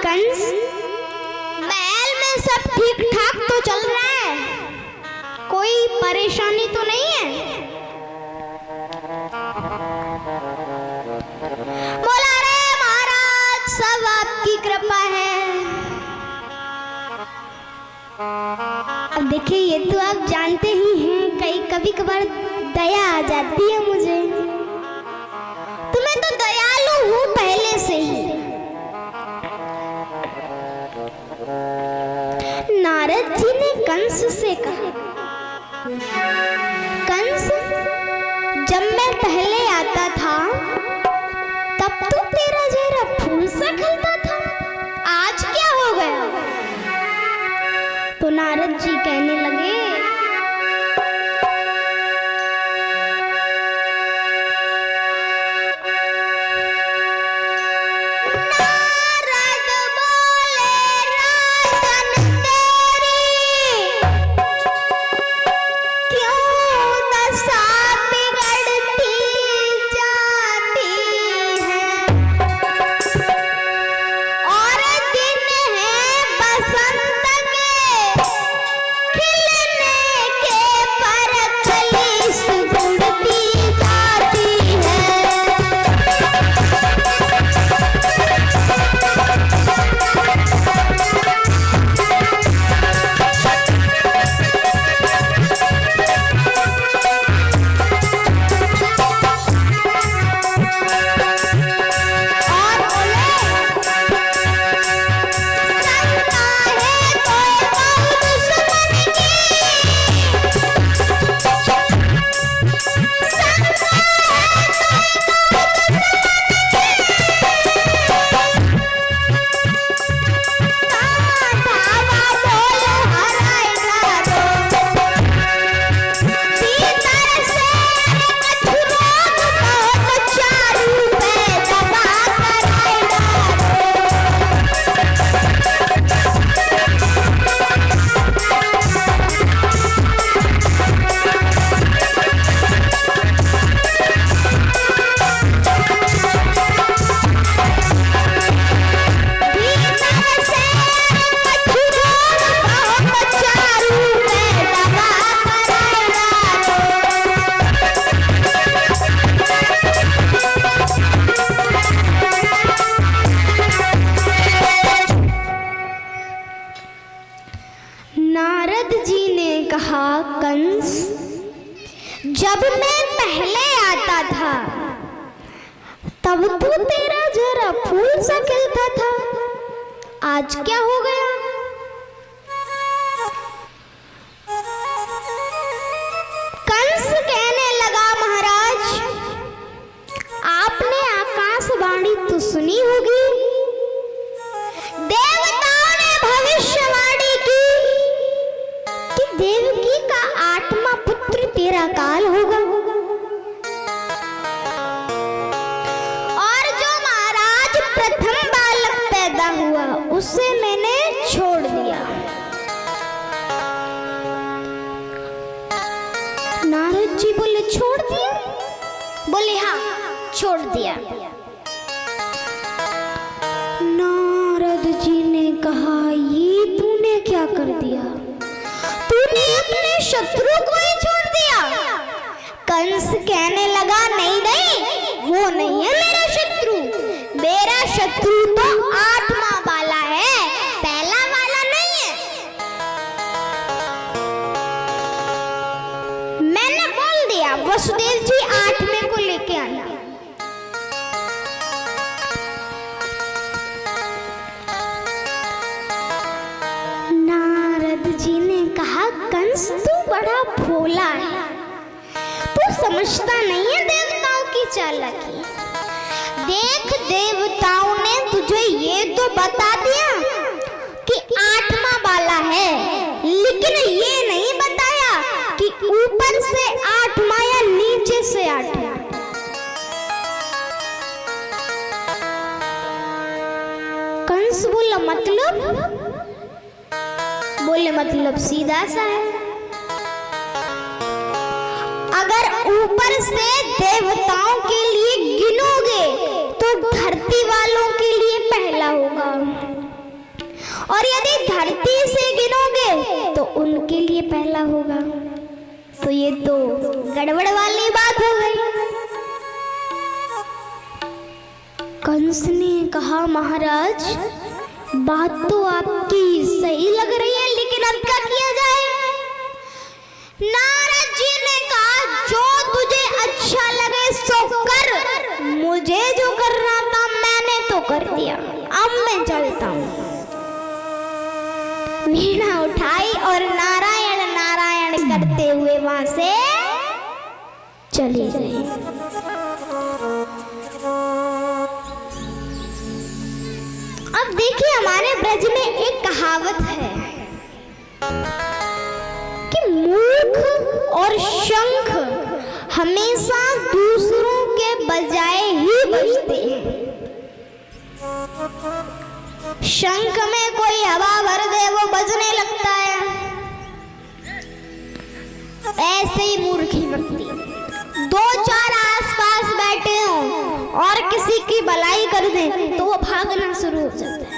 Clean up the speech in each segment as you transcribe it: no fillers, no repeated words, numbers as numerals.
कंस, महल में सब ठीक ठाक तो चल रहा है, कोई परेशानी तो नहीं है? बोला रे महाराज, सब आपकी कृपा है। अब देखिए, ये तो आप जानते ही हैं, कभी कभार दया आ जाती है मुझे। तो मैं तो दयालु हूँ पहले से ही। नारद जी ने कंस से कहा, कंस, जब मैं पहले आता था तब तो तेरा चेहरा फूल सा खिलता था, आज क्या हो गया? तो नारद जी कहने लगे, कंस, जब मैं पहले आता था तब तो तेरा जरा फूल सा खिलता था, आज क्या हो गया? कंस कहने लगा, महाराज, आपने आकाशवाणी तो सुनी होगी, देवताओं ने भविष्यवाणी की कि देवकी का 8वां पुत्र तेरा काल होगा, और जो महाराज प्रथम बालक पैदा हुआ उसे मैंने छोड़ दिया। नारद जी बोले, छोड़ दिया? बोले, हाँ, छोड़ दिया। नारद जी ने कहा, ये तूने क्या कर दिया? तूने अपने शत्रु को ही छोड़ दिया? कंस कहने लगा, नहीं नहीं, वो नहीं है मेरा शत्रु, मेरा शत्रु तो 8वां वाला है, पहला वाला नहीं है। मैंने बोल दिया, वसुदेव जी 8वें को लेके आना। नारद जी ने कहा, कंस तू बड़ा भोला है, तू समझता नहीं है देवताओं की चालाकी। देख, देवताओं ने तुझे ये तो बता दिया कि 8वां वाला है, लेकिन ये नहीं बताया कि ऊपर से 8वां या नीचे से 8वां। कंस बोला, मतलब? बोले, मतलब सीधा सा है, अगर ऊपर से देवताओं के लिए गिनोगे तो धरती वालों के लिए पहला होगा, और यदि धरती से गिनोगे तो उनके लिए पहला होगा। तो ये तो गड़बड़ वाली बात हो गई। कंस ने कहा महाराज बात तो आपकी सही लग रही है, लेकिन अब क्या किया जाए? नारद जी ने कहा जो तुझे अच्छा लगे सो कर, मुझे जो करना था मैंने तो कर दिया, अब मैं चलता हूँ। वीणा उठाई और नारायण नारायण करते हुए वहां से चली गई। अब देखिए हमारे ब्रज में एक कहावत है कि मूर्ख और शंख हमेशा दूसरों के बजाय ही बजते हैं। शंख में कोई हवा भर दे वो बजने लगता है, ऐसे ही मूर्खी व्यक्ति दो चार आसपास बैठे हों और किसी की भलाई कर दे तो वो भागना शुरू हो जाता है।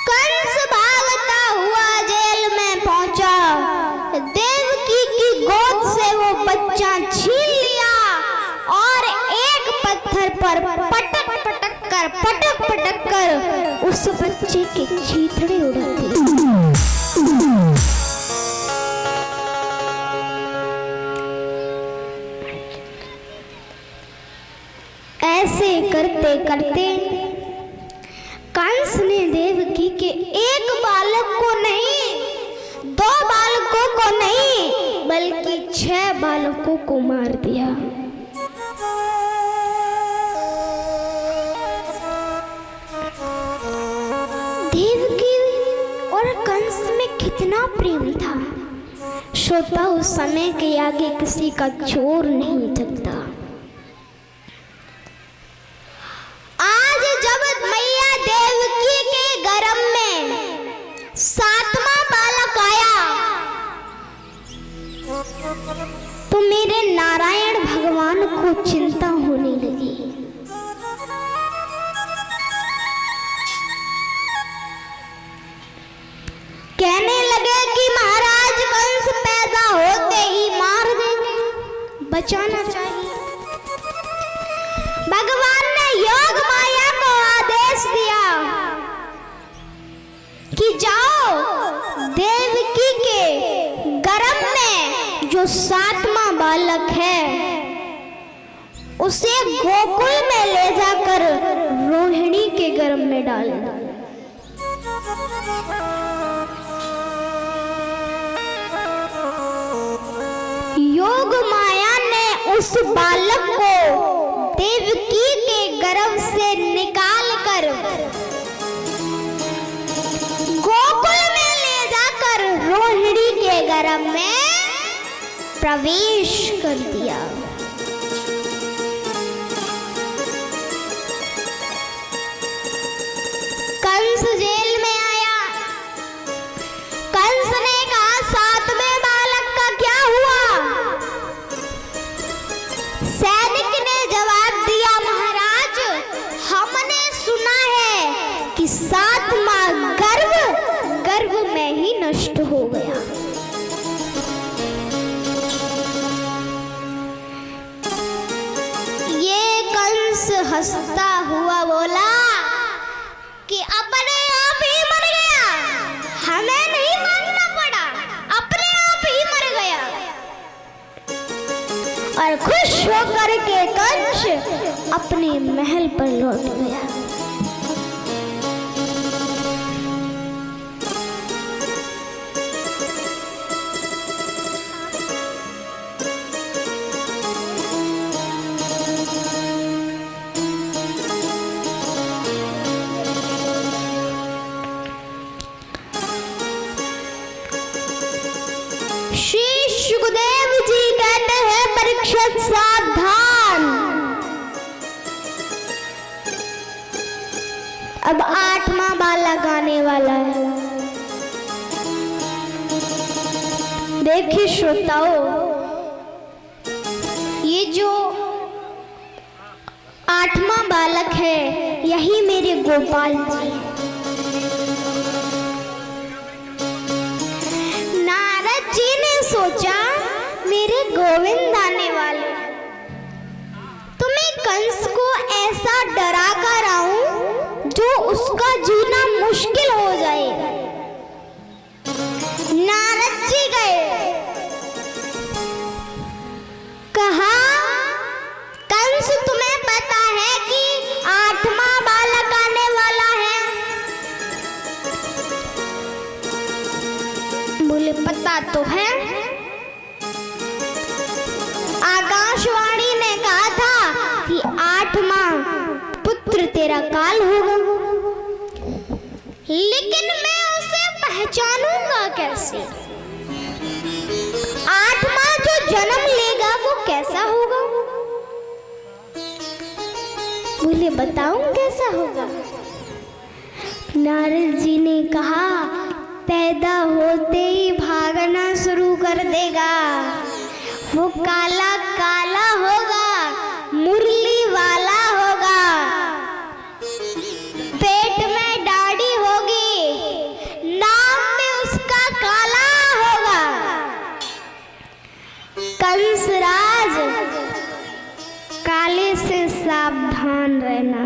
कंस भागता हुआ जेल में पहुंचा, देवकी की गोद से वो बच्चा छीन लिया और एक पत्थर पर पटक पटक कर उस बच्चे के चीथड़े उड़ा दिए। ऐसे करते करते कंस ने देवकी के एक बालक को नहीं, दो बालकों को नहीं, बल्कि 6 बालकों को मार दिया। देवकी और कंस में कितना प्रेम था, श्रोता उस समय के आगे किसी का जोर नहीं चलता। आज जब मैया देवकी के गर्भ में 7वां बालक आया तो मेरे नारायण भगवान को चिंता होने लगी। कहने लगे कि महाराज कंस पैदा होते ही मार देंगे, बचाना चाहिए। भगवान ने योग माया को आदेश दिया कि जाओ देवकी के गर्भ में जो 7वां बालक है उसे गोकुल में ले जाकर रोहिणी के गर्भ में डाल दो। योग माया ने उस बालक को देवकी के गर्भ से निकालकर गोकुल में ले जाकर रोहिणी के गर्भ में प्रवेश कर दिया। कंस जेल में आया। कंस ने कहा 7वें बालक का क्या हुआ? सैनिक ने जवाब दिया महाराज हमने सुना है कि 7वां गर्भ में ही नष्ट हो गया। ये कंस हंसता हुआ बोला कि अपने आप ही मर गया, हमें नहीं मारना पड़ा, अपने आप ही मर गया। और खुश होकर के कंस अपने महल पर लौट गया। सुखदेव जी कहते हैं परीक्षित सावधान, अब 8वां बालक आने वाला है। देखिए श्रोताओं, ये जो 8वां बालक है यही मेरे गोपाल जी हैं। नारद जी ने सोचा मेरे गोविंद आने वाले, तो मैं कंस को ऐसा डरा कर आऊं जो उसका जीना मुश्किल हो जाए। नारद जी गए, कहा कंस तुम्हें पता है कि 8वां बालक आने वाला है? बोले पता तो है, आकाशवाणी ने कहा था कि 8वां पुत्र तेरा काल होगा, लेकिन मैं उसे पहचानूंगा कैसे? 8वां जो जन्म लेगा वो कैसा होगा? बोले बताऊं कैसा होगा? नारद जी ने कहा पैदा होते ही भागना शुरू कर देगा, वो काला काला होगा, मुरली वाला होगा, पेट में दाढ़ी होगी, नाम में उसका काला होगा। कंसराज काले से सावधान रहना।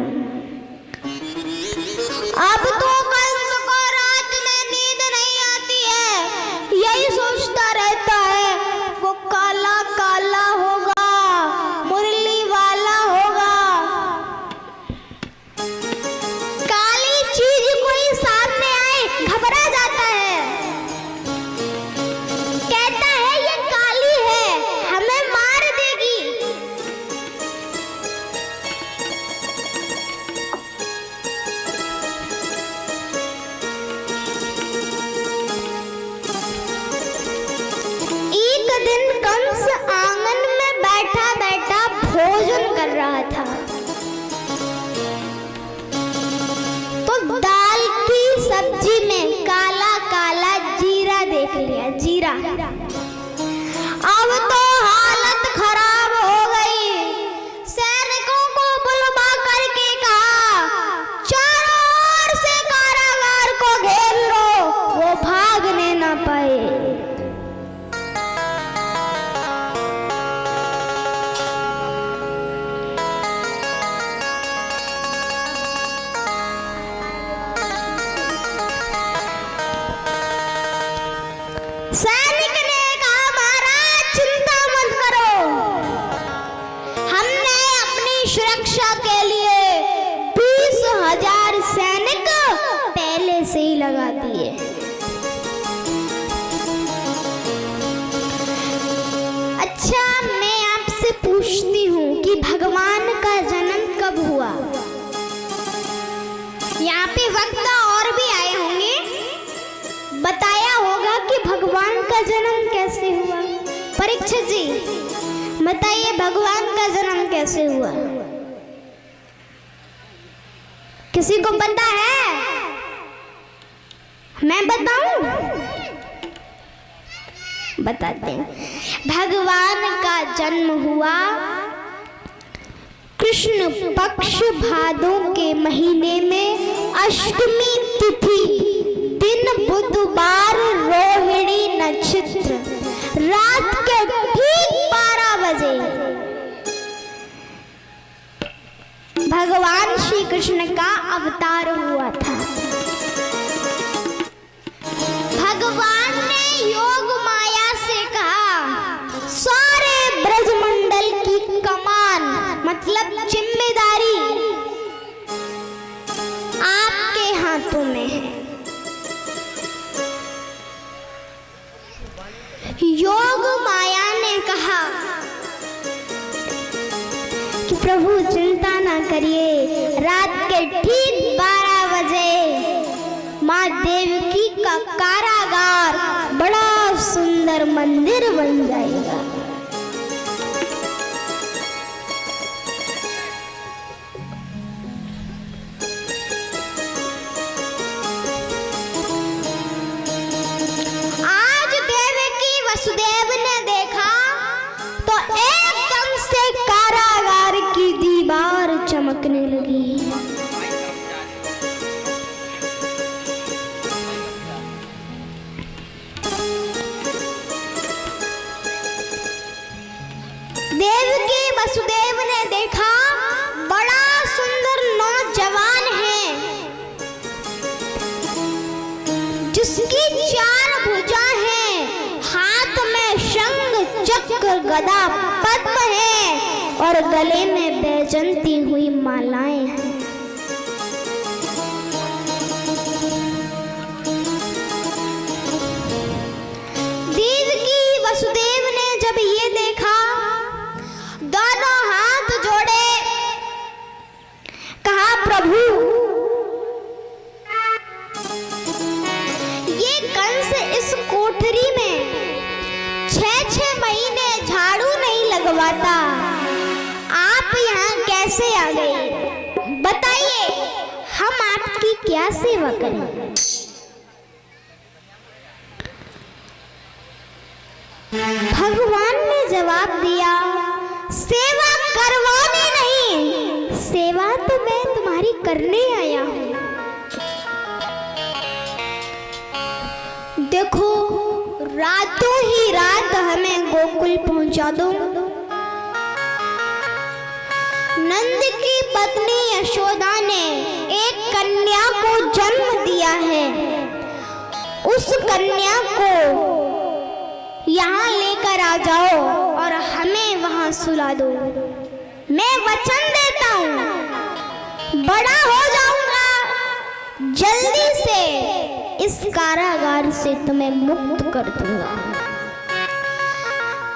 अब तो कंस को रात में नींद नहीं आती है, यही सोचता रहता है वो काला काला होगा, मुरली वाला होगा। काली चीज कोई सामने आए घबरा जाता है, कहता है ये काली है हमें मार देगी। एक दिन कंस आंगन में बैठा बैठा भोजन कर रहा था, तो दाल की सब्जी में काला काला जीरा देख लिया। जीरा अब तो हालत खराब हो गई। सैनिकों को बुलवा करके कहा चारों ओर से कारागार को घेर लो, वो भागने ना पाए। सैनिक ने कहा महाराज चिंता मत करो, हमने अपनी सुरक्षा के लिए 20,000 सैनिक पहले से ही लगा दिए। अच्छा मैं आपसे पूछती हूँ कि भगवान का जन्म कब हुआ? यहाँ पे वक्ता और भी आए होंगे, बताया होगा कि भगवान का जन्म कैसे हुआ। परीक्षित जी बताइए भगवान का जन्म कैसे हुआ? किसी को पता है? मैं बताऊं? बताते हैं। भगवान का जन्म हुआ कृष्ण पक्ष भादों के महीने में अष्टमी तिथि दिन बुधवार रोहिणी नक्षत्र रात के ठीक 12 बजे भगवान श्री कृष्ण का अवतार हुआ था। भगवान ने योग माया से कहा सारे ब्रजमंडल की कमान मतलब जिम्मेदारी आपके हाथों में है। योग माया ने कहा कि प्रभु चिंता ना करिए, रात के ठीक 12 बजे माँ देवकी का कारागार बड़ा सुंदर मंदिर बन जाएगा। वसुदेव ने देखा तो एकदम से देवकी वसुदेव ने देखा बड़ा सुंदर नौजवान है, जिसकी 4 भुजा है, हाथ में शंख चक्र गदा पद्म है और गले में बैजंती हुई मालाएं हैं। देवकी वसुदेव ने जब ये देखा, दोनों हाथ जोड़े, कहा प्रभु ये कंस इस कोठरी में 6-6 महीने झाड़ू नहीं लगवाता, आप यहाँ कैसे आ गए? बताइए, हम आपकी क्या सेवा करें? भगवान ने जवाब दिया, सेवा करवाने नहीं, सेवा तो मैं तुम्हारी करने आया हूं। देखो, रातों ही रात हमें गोकुल पहुंचा दो। नंद की पत्नी यशोदा ने एक कन्या को जन्म दिया है, उस कन्या को यहाँ लेकर आ जाओ और हमें वहां सुला दो। मैं वचन देता हूँ, बड़ा हो जाऊंगा, जल्दी से इस कारागार से तुम्हें मुक्त कर दूंगा।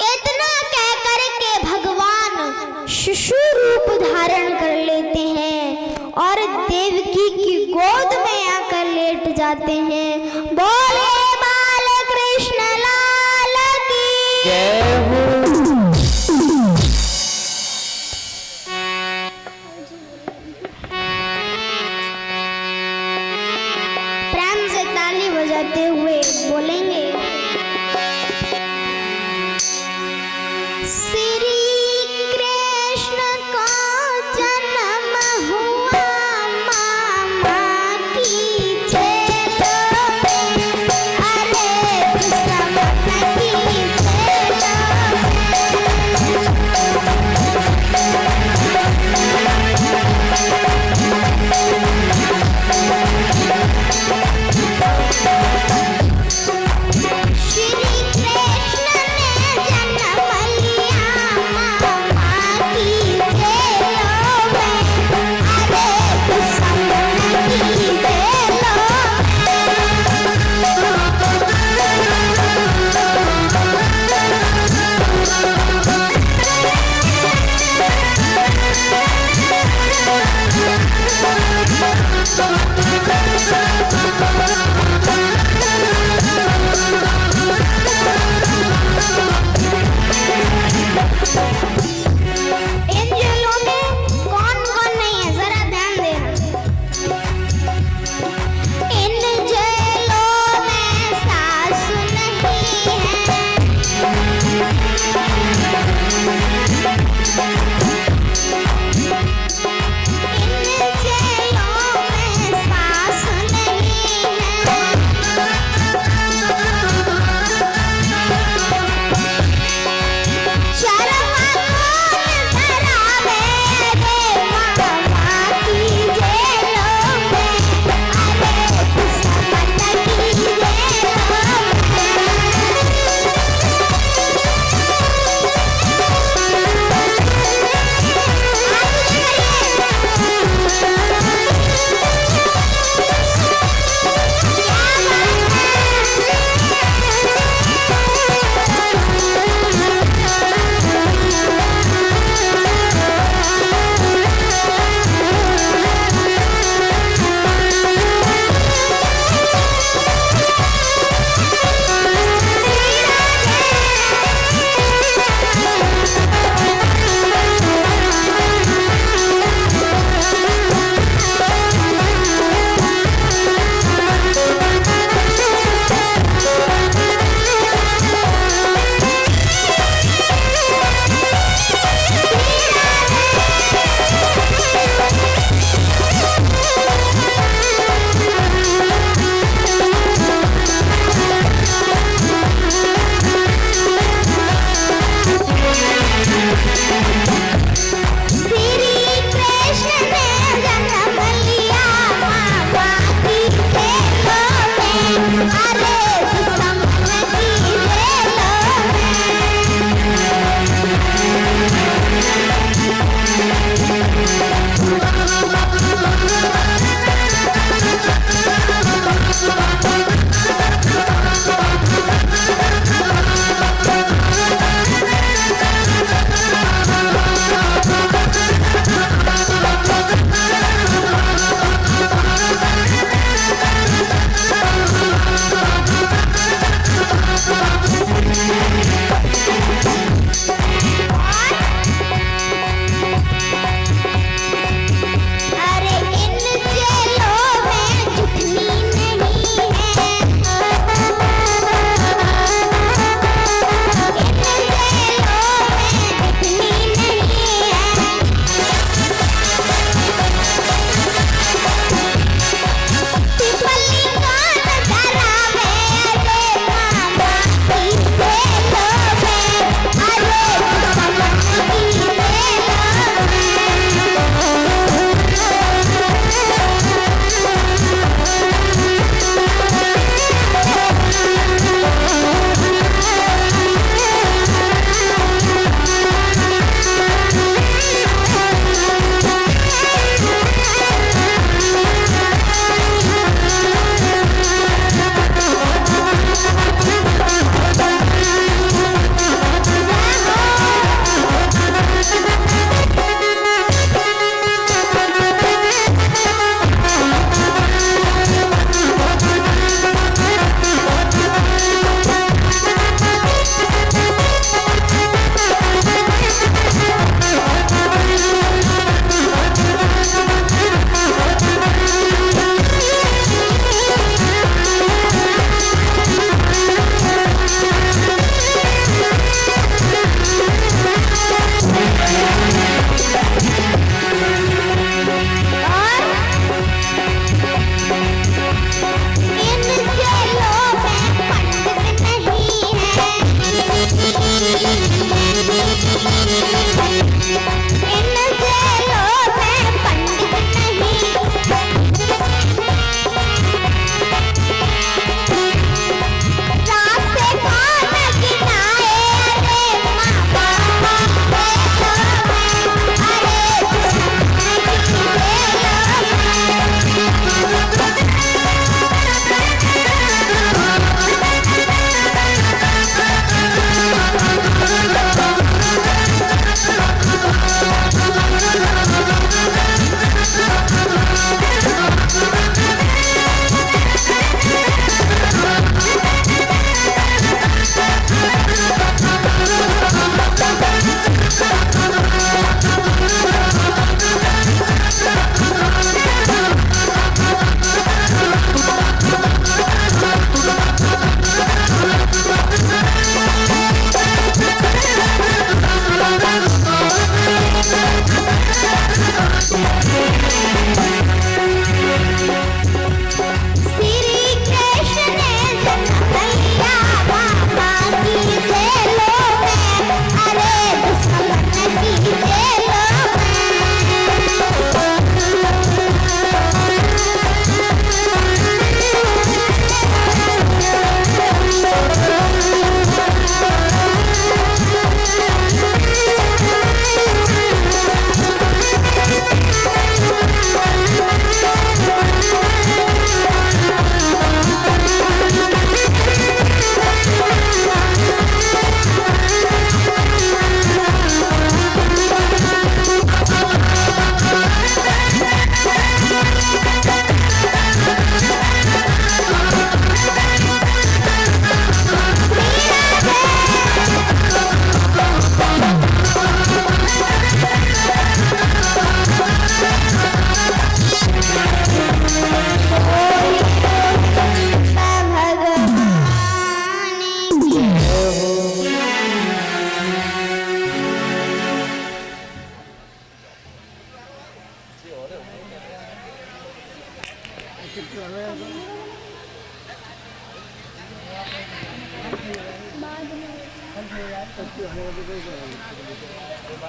इतना कहकर के भगवान शिशु रूप धारण कर लेते हैं और देवकी की गोद में आकर लेट जाते हैं। बोले बाल कृष्ण लाल की जय हो। प्रेम से ताली बजाते हुए बोलेंगे, श्री कृष्ण का जन्म हुआ मामा की जेब में, अरे दुश्मन की श्री कृष्ण ने जन्म लिया।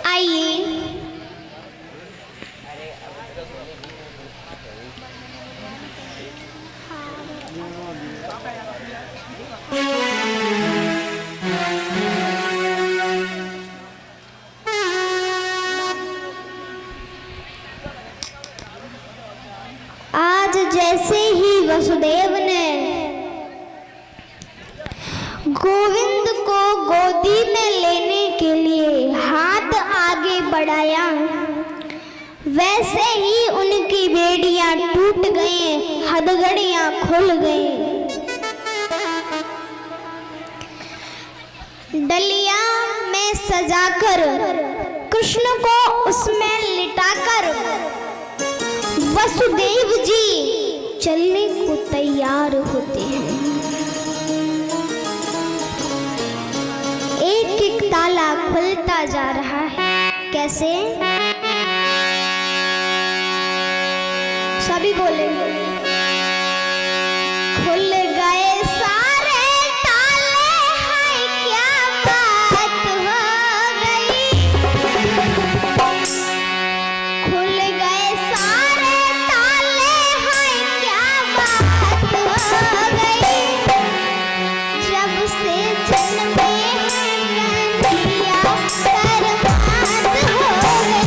आइए आज जैसे ही वसुदेव ने गोविंद को गोदी में लेने के लिए हाथ आगे बढ़ाया, वैसे ही उनकी बेड़ियां टूट गईं, हथकड़ियां खुल गईं। डलिया में सजाकर कृष्ण को उसमें लिटाकर वसुदेव जी चलने को तैयार होते हैं। एक एक ताला खुलता जा रहा है। कैसे? सभी बोलेंगे। खुल गए सारे ताले, हाय क्या बात हो गई। खुल गए सारे ताले, हाय क्या बात हो गई। जब से जन्मे हैं कन्हैया, बर्बाद हो गई।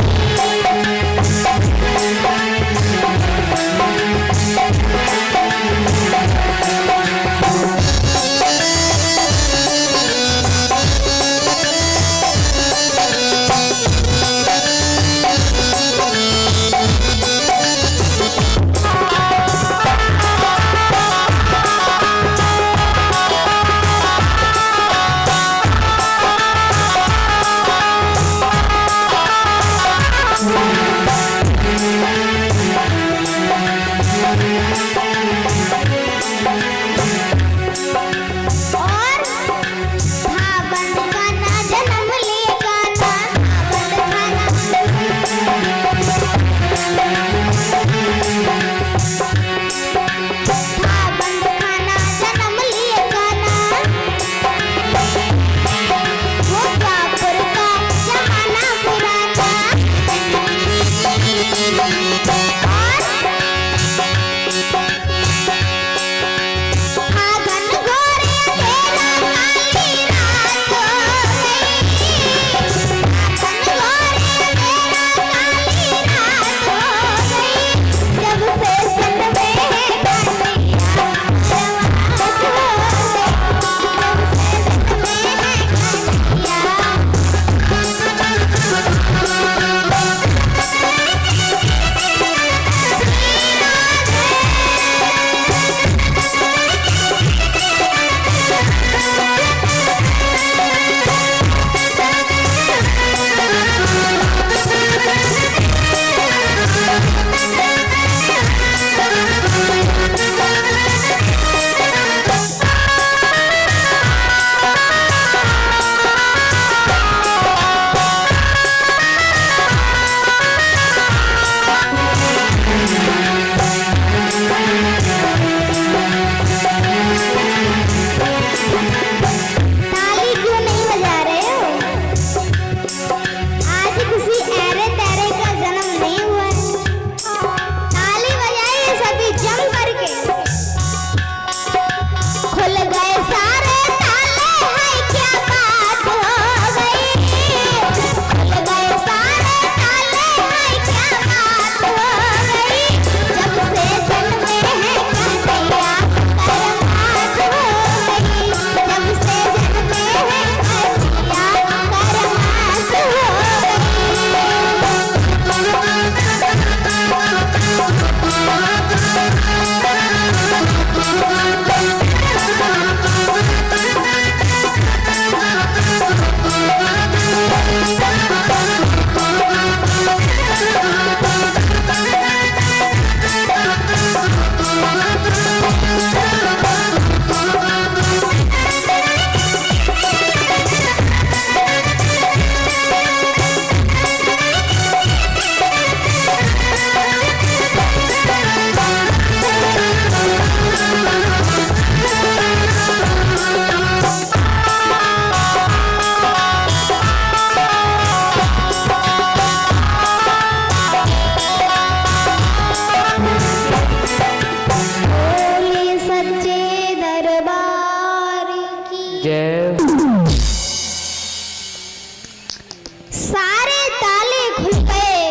सारे ताले खुल गए,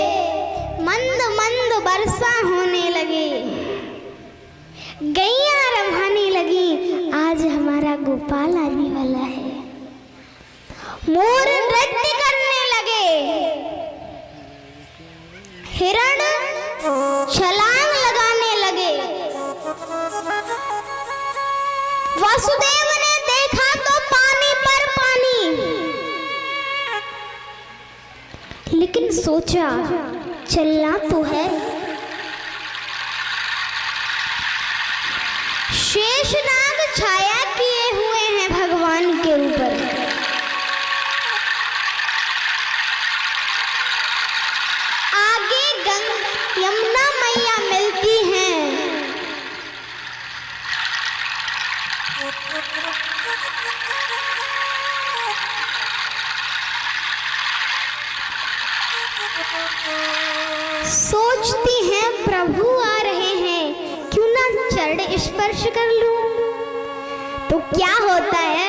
मंद मंद वर्षा होने लगे, गैया रवाने लगी, आज हमारा गोपाल आने वाला है। मोर नृत्य करने लगे, हिरण छलांग लगाने लगे। वसुदेव ने देखा तो पानी पर पानी, लेकिन सोचा चलना तो है। शेषनाग छाया किए हुए हैं भगवान के ऊपर। आगे यमुना मैया मिलती हैं। सोचती हैं प्रभु आ रहे हैं, क्यों ना चरण स्पर्श कर लूं। तो क्या होता है,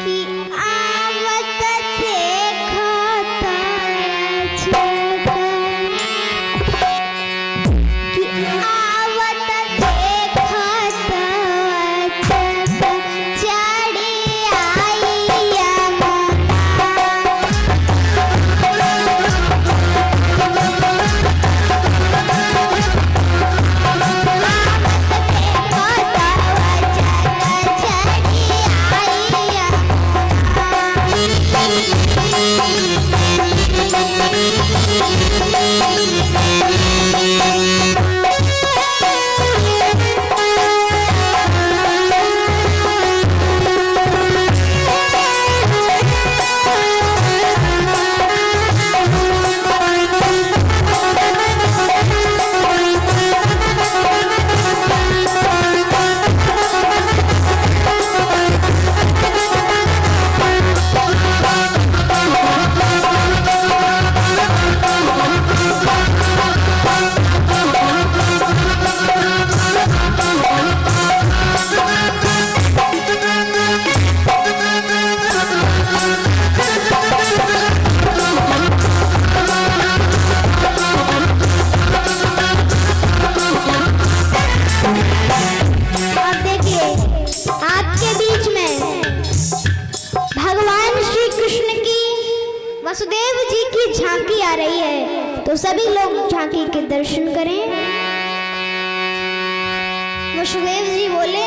कि आवत देखत अछत, कि आवत देखत अछत, चढ़ी आई यमुना। वसुदेव जी की झांकी आ रही है, तो सभी लोग झांकी के दर्शन करें। वसुदेव जी बोले,